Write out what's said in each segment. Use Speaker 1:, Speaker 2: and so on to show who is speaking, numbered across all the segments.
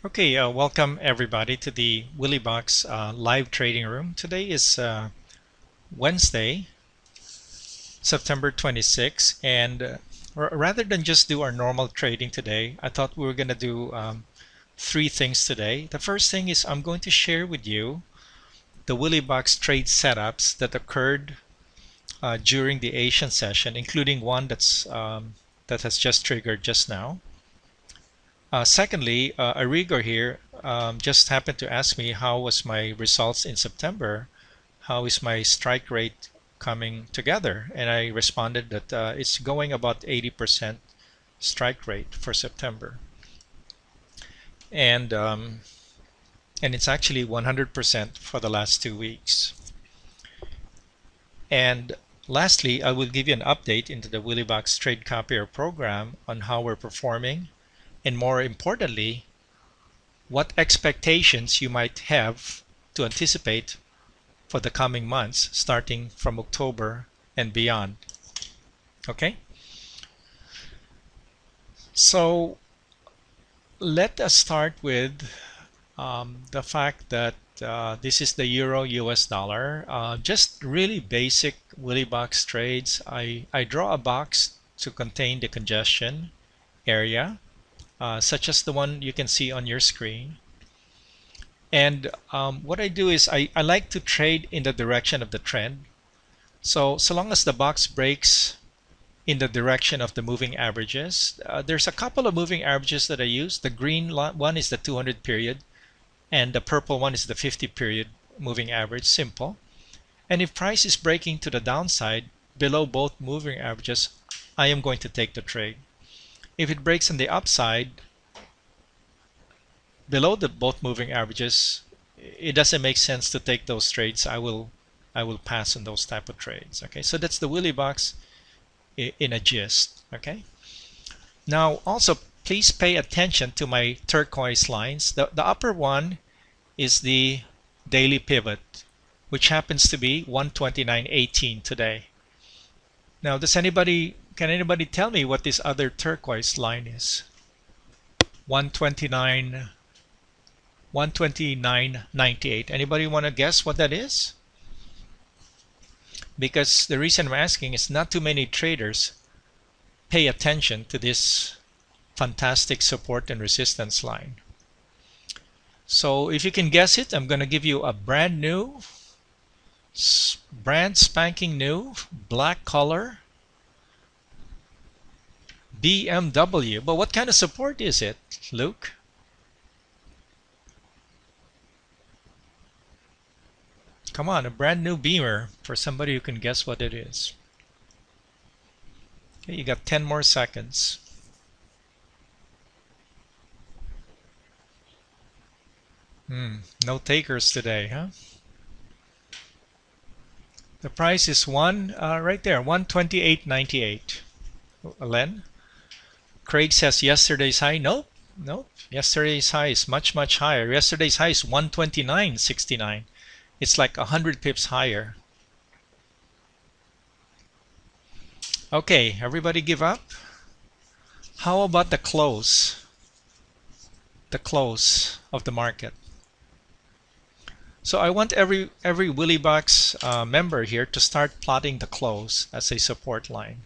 Speaker 1: Okay, welcome everybody to the WillyBox live trading room. Today is Wednesday, September 26, and rather than just do our normal trading today, I thought we were going to do three things today. The first thing is I'm going to share with you the WillyBox trade setups that occurred during the Asian session, including one that has just triggered just now. Secondly, Arrigo here just happened to ask me how was my results in September, how is my strike rate coming together, and I responded that it's going about 80% strike rate for September, and it's actually 100% for the last 2 weeks. And lastly, I will give you an update into the WillyBox Trade Copier program on how we're performing, and more importantly, what expectations you might have to anticipate for the coming months starting from October and beyond. Okay? So let us start with the fact that this is the Euro US dollar. Just really basic WillyBox trades. I draw a box to contain the congestion area, such as the one you can see on your screen. And what I do is I like to trade in the direction of the trend. So long as the box breaks in the direction of the moving averages, there's a couple of moving averages that I use. The green one is the 200 period, and the purple one is the 50 period moving average, simple. And if price is breaking to the downside below both moving averages, I am going to take the trade. If it breaks on the upside below the both moving averages, it doesn't make sense to take those trades. I will pass on those type of trades. Okay, so that's the WillyBox in a gist. Okay, now also please pay attention to my turquoise lines. The upper one is the daily pivot, which happens to be 129.18 today. Now, can anybody tell me what this other turquoise line is? 129.98. Anybody want to guess what that is? Because the reason I'm asking is not too many traders pay attention to this fantastic support and resistance line. So if you can guess it, I'm going to give you a brand spanking new black color BMW. But what kind of support is it, Luke? Come on, a brand new Beamer for somebody who can guess what it is. Okay, you got 10 more seconds. No takers today, huh? The price is right there, 128.98. Len? Craig says yesterday's high. Nope. Yesterday's high is much higher. Yesterday's high is 129.69. It's like 100 pips higher. Okay, everybody give up? How about the close? The close of the market. So I want every WillyBox member here to start plotting the close as a support line.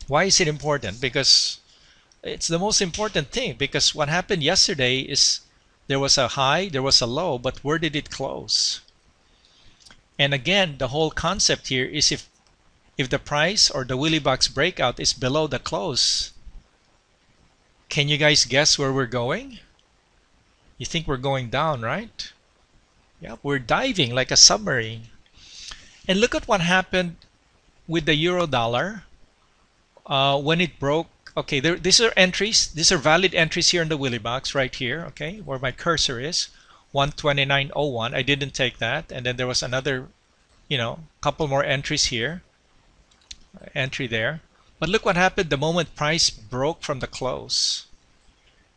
Speaker 1: Why is it important? Because it's the most important thing, because what happened yesterday is there was a high, there was a low, but where did it close? And again, the whole concept here is if the price or the WillyBox breakout is below the close, can you guys guess where we're going? You think we're going down, right? Yeah, we're diving like a submarine. And look at what happened with the euro dollar when it broke. Okay, these are entries. These are valid entries here in the WillyBox right here, okay, where my cursor is, 129.01. I didn't take that. And then there was another, couple more entries here. Entry there. But look what happened the moment price broke from the close.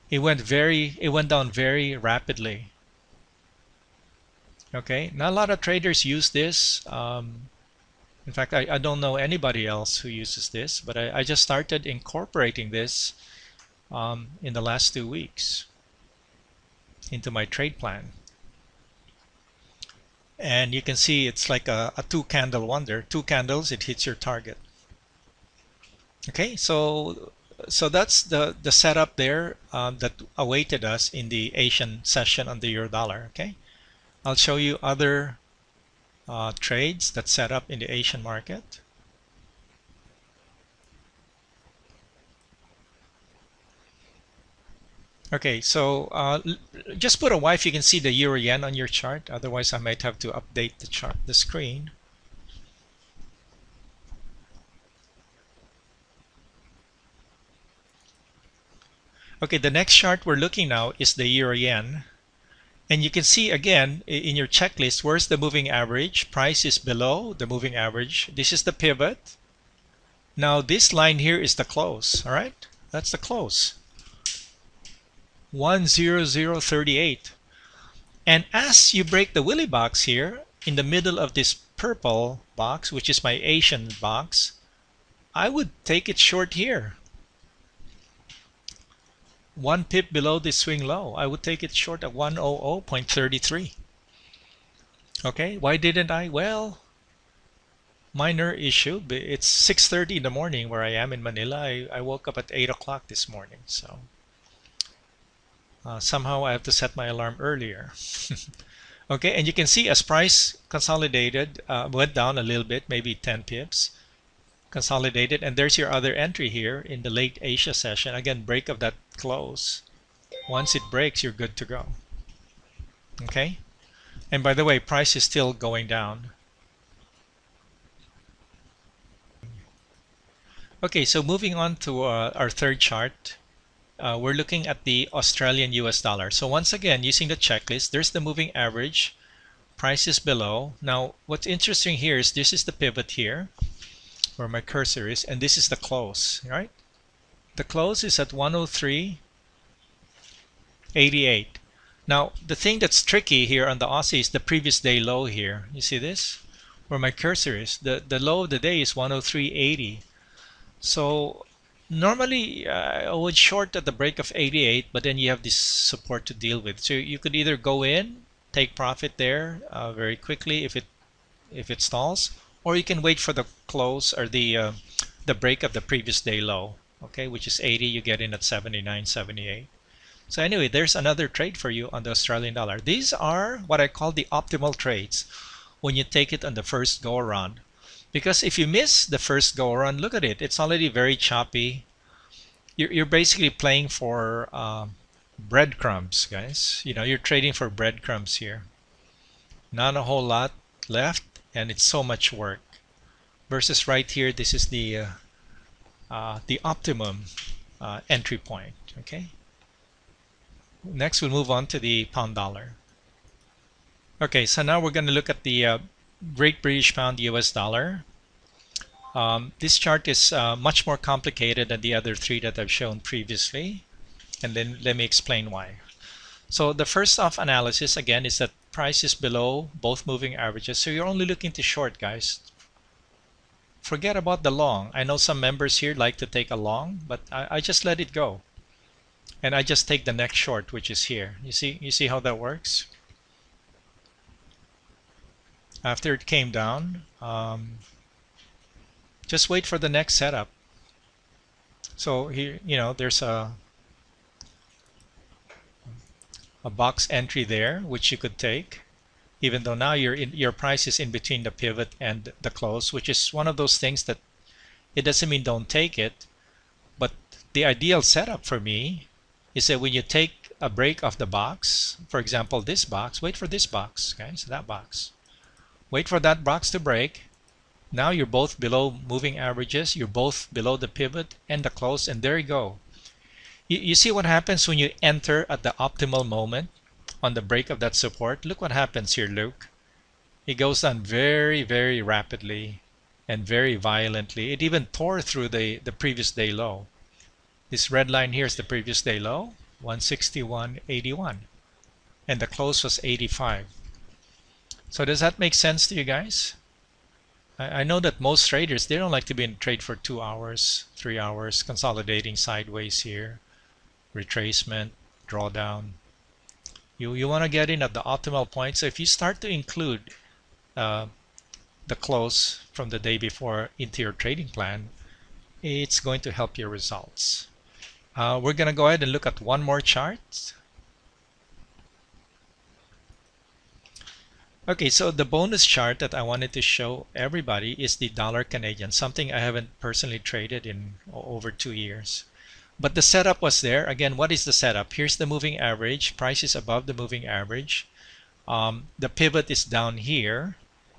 Speaker 1: It went down very rapidly. Okay, not a lot of traders use this. In fact, I don't know anybody else who uses this, but I just started incorporating this in the last 2 weeks. into my trade plan. And you can see it's like a 2-candle wonder. 2 candles, it hits your target. Okay, so that's the setup there that awaited us in the Asian session on the euro dollar. Okay, I'll show you other trades that set up in the Asian market. Okay, so just put a Y if you can see the euro yen on your chart. Otherwise, I might have to update the chart, the screen. Okay, the next chart we're looking now is the euro yen. And you can see again in your checklist, where's the moving average? Price is below the moving average. This is the pivot. Now this line here is the close, all right? That's the close. 10038. And as you break the Willy box here, in the middle of this purple box, which is my Asian box, I would take it short here. 1 pip below the swing low. I would take it short at 100.33. Okay, why didn't I? Well, minor issue. It's 6:30 in the morning where I am in Manila. I woke up at 8 o'clock this morning, so somehow I have to set my alarm earlier. Okay, and you can see as price consolidated, went down a little bit, maybe 10 pips, consolidated, and there's your other entry here in the late Asia session. Again, break of that close. Once it breaks, you're good to go. Okay, and by the way, price is still going down. Okay, so moving on to our third chart, we're looking at the Australian US dollar. So once again, using the checklist, there's the moving average, price is below. Now, what's interesting here is this is the pivot here, where my cursor is, and this is the close, right? The close is at 103.88. Now, the thing that's tricky here on the Aussie is the previous day low here. You see this? Where my cursor is. The low of the day is 103.80. So normally I would short at the break of 88, but then you have this support to deal with. So you could either go in, take profit there very quickly if it stalls, or you can wait for the close or the break of the previous day low, okay, which is 80. You get in at 79.78. So anyway, there's another trade for you on the Australian dollar. These are what I call the optimal trades when you take it on the first go around. Because if you miss the first go around, look at it. It's already very choppy. You're basically playing for breadcrumbs, guys. You know, you're trading for breadcrumbs here. Not a whole lot left, and it's so much work. Versus right here, this is the optimum entry point. Okay. Next, we'll move on to the pound dollar. Okay, so now we're going to look at the Great British Pound US dollar. This chart is much more complicated than the other three that I've shown previously, and then let me explain why. So the first off analysis again is that price is below both moving averages, so you're only looking to short, guys. Forget about the long. I know some members here like to take a long, but I just let it go, and I just take the next short, which is here. You see how that works? After it came down, just wait for the next setup. So here, you know, there's a box entry there which you could take, even though now your price is in between the pivot and the close, which is one of those things that it doesn't mean don't take it, but the ideal setup for me is that when you take a break of the box, for example this box, wait for this box, guys, that box. Wait for that box to break. Now you're both below moving averages, you're both below the pivot and the close, and there you go. You see what happens when you enter at the optimal moment on the break of that support? Look what happens here, Luke. It goes down very, very rapidly and very violently. It even tore through the previous day low. This red line here is the previous day low, 161.81, and the close was 85. So does that make sense to you guys? I know that most traders, they don't like to be in trade for 2 hours, 3 hours, consolidating sideways here, retracement, drawdown. You want to get in at the optimal point. So if you start to include the close from the day before into your trading plan, it's going to help your results. We're going to go ahead and look at one more chart. Okay, so the bonus chart that I wanted to show everybody is the dollar Canadian, something I haven't personally traded in over 2 years. But the setup was there. Again, what is the setup? Here's the moving average. Price is above the moving average. The pivot is down here.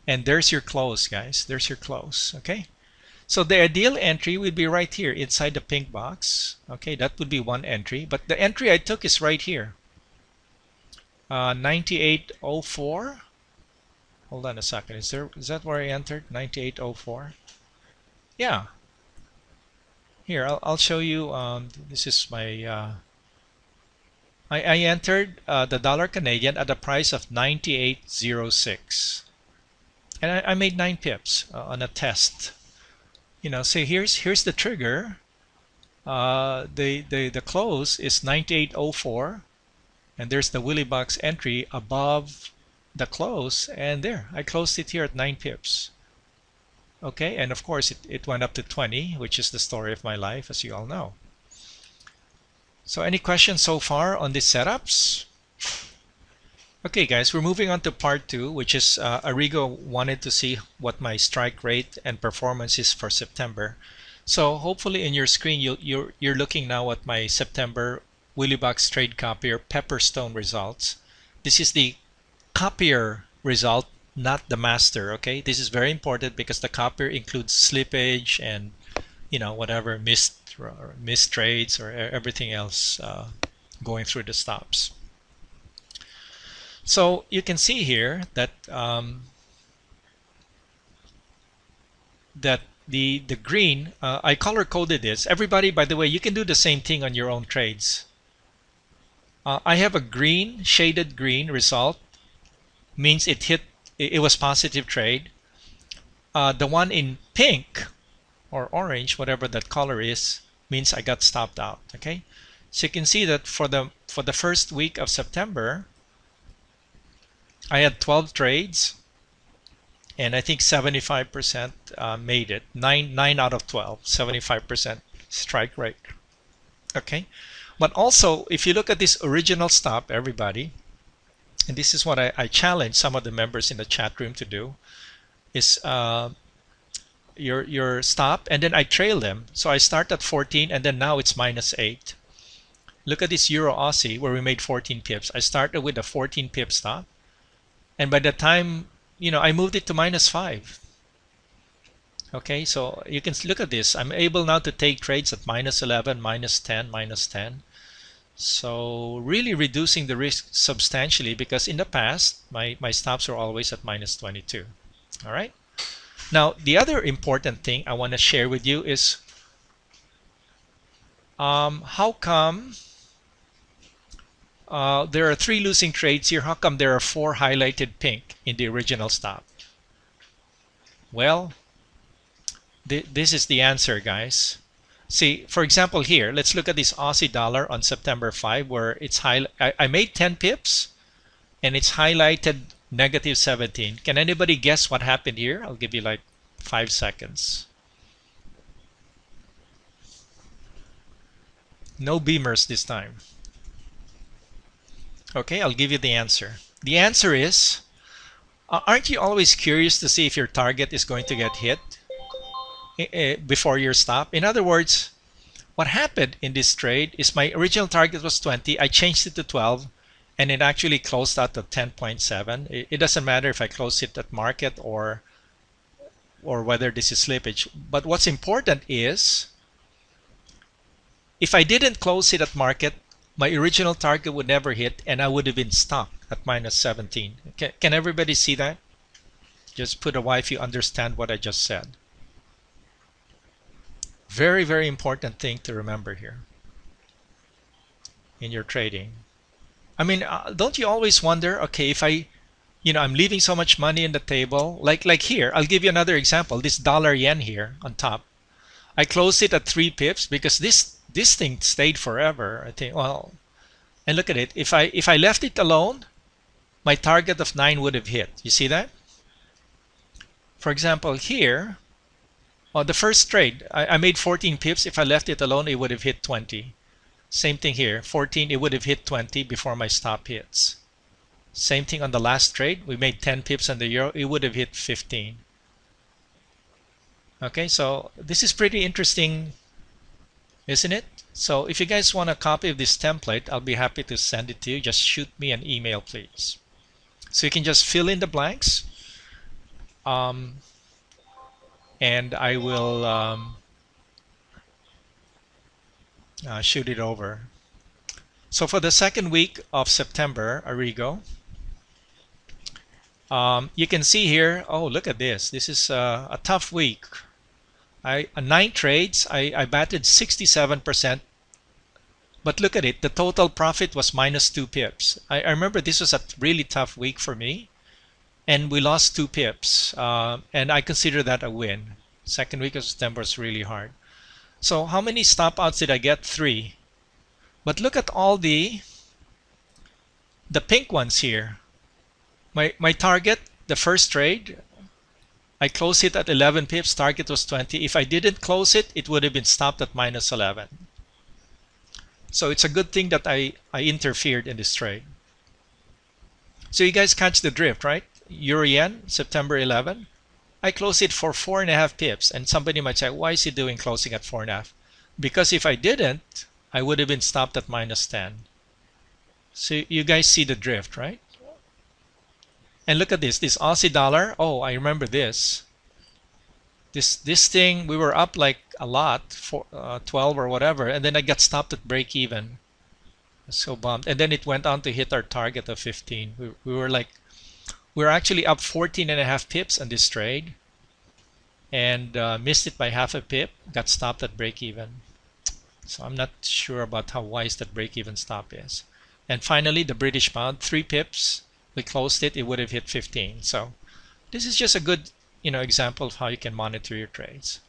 Speaker 1: And there's your close, guys. There's your close, okay? So the ideal entry would be right here inside the pink box. Okay, that would be one entry. But the entry I took is right here. 98.04. Hold on a second. Is that where I entered? 98.04. Yeah. Here, I'll show you. This is my. I entered the dollar Canadian at a price of 98.06, and I made 9 pips on a test. You know, so here's the trigger. The close is 98.04, and there's the Willie Box entry above the close, and there I closed it here at 9 pips. Okay, and of course it went up to 20, which is the story of my life, as you all know. So any questions so far on these setups? Okay guys, we're moving on to part 2, which is Arrigo wanted to see what my strike rate and performance is for September. So hopefully in your screen you're looking now at my September Willie Box Trade Copier Pepperstone results. This is the copier result, not the master. Okay, this is very important because the copier includes slippage and, you know, whatever missed trades or everything else going through the stops. So you can see here that the green, I color coded this. Everybody, by the way, you can do the same thing on your own trades. I have a green, shaded green result, means it was positive trade. The one in pink or orange, whatever that color is, means I got stopped out. Okay, so you can see that for the first week of September, I had 12 trades, and I think 75% made it. 9 out of 12, 75% strike rate. Okay, but also if you look at this original stop, everybody, and this is what I challenge some of the members in the chat room to do, is your stop, and then I trail them. So I start at 14, and then now it's -8. Look at this Euro Aussie where we made 14 pips. I started with a 14 pip stop, and by the time, you know, I moved it to -5. Okay, so you can look at this. I'm able now to take trades at -11, -10, -10. So really reducing the risk substantially, because in the past my stops were always at -22. All right. Now the other important thing I want to share with you is how come there are 3 losing trades here? How come there are 4 highlighted pink in the original stop? Well, this is the answer, guys. See, for example, here, let's look at this Aussie dollar on September 5, where it's I made 10 pips and it's highlighted -17. Can anybody guess what happened here? I'll give you like 5 seconds. No beamers this time. Okay, I'll give you the answer. The answer is, aren't you always curious to see if your target is going to get hit before your stop? In other words, what happened in this trade is my original target was 20. I changed it to 12, and it actually closed out at 10.7. It doesn't matter if I close it at market or whether this is slippage. But what's important is, if I didn't close it at market, my original target would never hit, and I would have been stuck at -17. Can everybody see that? Just put a Y if you understand what I just said. Very, very important thing to remember here in your trading. I mean, don't you always wonder, okay, if I'm leaving so much money in the table, like here, I'll give you another example, this dollar yen here on top. I closed it at 3 pips because this thing stayed forever. I think, well, And look at it. If I left it alone, my target of 9 would have hit. You see that? For example, here, on the first trade, I made 14 pips. If I left it alone, it would have hit 20. Same thing here, 14, it would have hit 20 before my stop hits. Same thing on the last trade, we made 10 pips on the euro, it would have hit 15. Okay, so this is pretty interesting, isn't it? So if you guys want a copy of this template, I'll be happy to send it to you. Just shoot me an email, please. So you can just fill in the blanks, and I will shoot it over. So for the second week of September, Arrigo, you can see here, oh, look at this. This is a tough week. 9 trades, I batted 67%. But look at it, the total profit was minus 2 pips. I remember this was a really tough week for me. And we lost 2 pips. And I consider that a win. Second week of September was really hard. So how many stop outs did I get? 3. But look at all the pink ones here. My target, the first trade, I closed it at 11 pips, target was 20. If I didn't close it, it would have been stopped at minus 11. So it's a good thing that I interfered in this trade. So you guys catch the drift, right? Euro yen, September 11. I closed it for 4.5 pips. And somebody might say, why is he doing closing at 4.5? Because if I didn't, I would have been stopped at minus 10. So you guys see the drift, right? And look at this Aussie dollar. Oh, I remember this. This thing, we were up like a lot, for 12 or whatever, and then I got stopped at break even. So bummed. And then it went on to hit our target of 15. We were actually up 14.5 pips on this trade, and missed it by half a pip. Got stopped at break even. So I'm not sure about how wise that break even stop is. And finally, the British pound, 3 pips. We closed it, it would have hit 15. So this is just a good, example of how you can monitor your trades.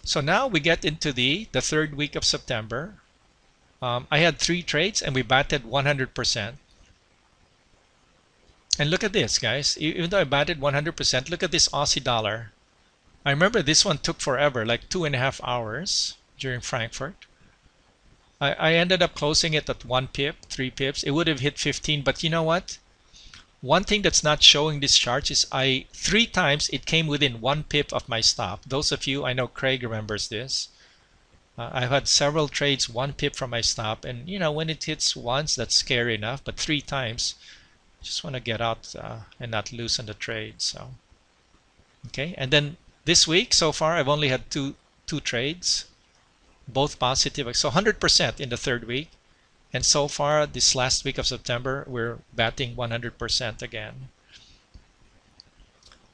Speaker 1: So now we get into the third week of September. I had 3 trades and we batted 100%. And look at this, guys. Even though I batted 100%, look at this Aussie dollar. I remember this one took forever, like 2.5 hours during Frankfurt. I ended up closing it at 1 pip, 3 pips. It would have hit 15, but you know what? One thing that's not showing this chart is 3 times it came within 1 pip of my stop. Those of you, I know Craig remembers this. I've had several trades 1 pip from my stop, and when it hits once, that's scary enough, but 3 times, just want to get out and not lose on the trade. So, okay, and then this week so far, I've only had two trades, both positive, so 100% in the third week. And so far, this last week of September, we're batting 100% again.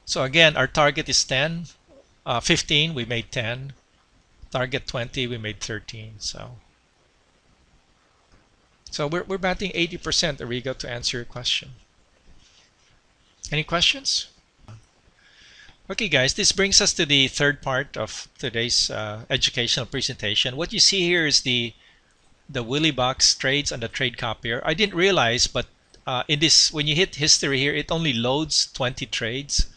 Speaker 1: So again, our target is 10, 15, we made 10. Target 20, we made 13. So we're batting 80%, Arrigo, to answer your question. Any questions? Okay, guys, this brings us to the third part of today's educational presentation. What you see here is the Willy Box trades on the trade copier. I didn't realize, but in this, when you hit history here, it only loads 20 trades.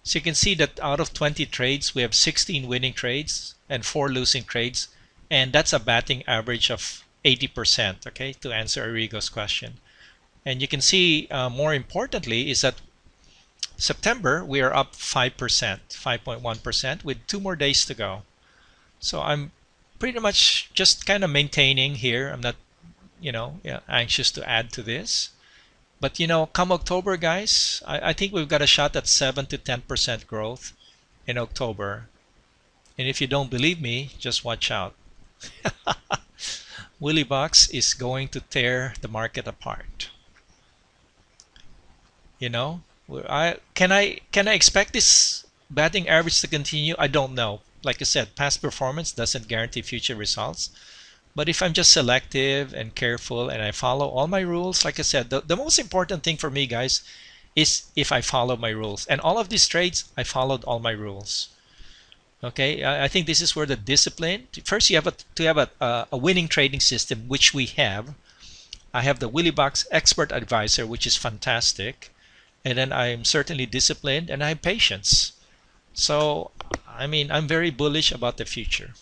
Speaker 1: So you can see that out of 20 trades, we have 16 winning trades and 4 losing trades. And that's a batting average of 80%, okay, to answer Arrigo's question. And you can see, more importantly, is that September, we are up 5%, 5.1%, with 2 more days to go. So I'm pretty much just kind of maintaining here. I'm not, anxious to add to this. But, come October, guys, I think we've got a shot at 7 to 10% growth in October. And if you don't believe me, just watch out. Willy Box is going to tear the market apart. Can I expect this batting average to continue? I don't know. Like I said, past performance doesn't guarantee future results. But if I'm just selective and careful and I follow all my rules, like I said, the most important thing for me, guys, is if I follow my rules. And all of these trades, I followed all my rules. Okay, I think this is where the discipline. First, you have to have a winning trading system, which we have. I have the WillyBox Expert Advisor, which is fantastic. And then I'm certainly disciplined and I have patience. So, I mean, I'm very bullish about the future.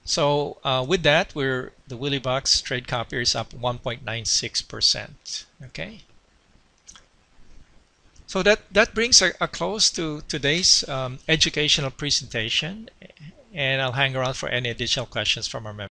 Speaker 1: So with that, the WillyBox trade copier is up 1.96%. Okay. So that brings a close to today's educational presentation, and I'll hang around for any additional questions from our members.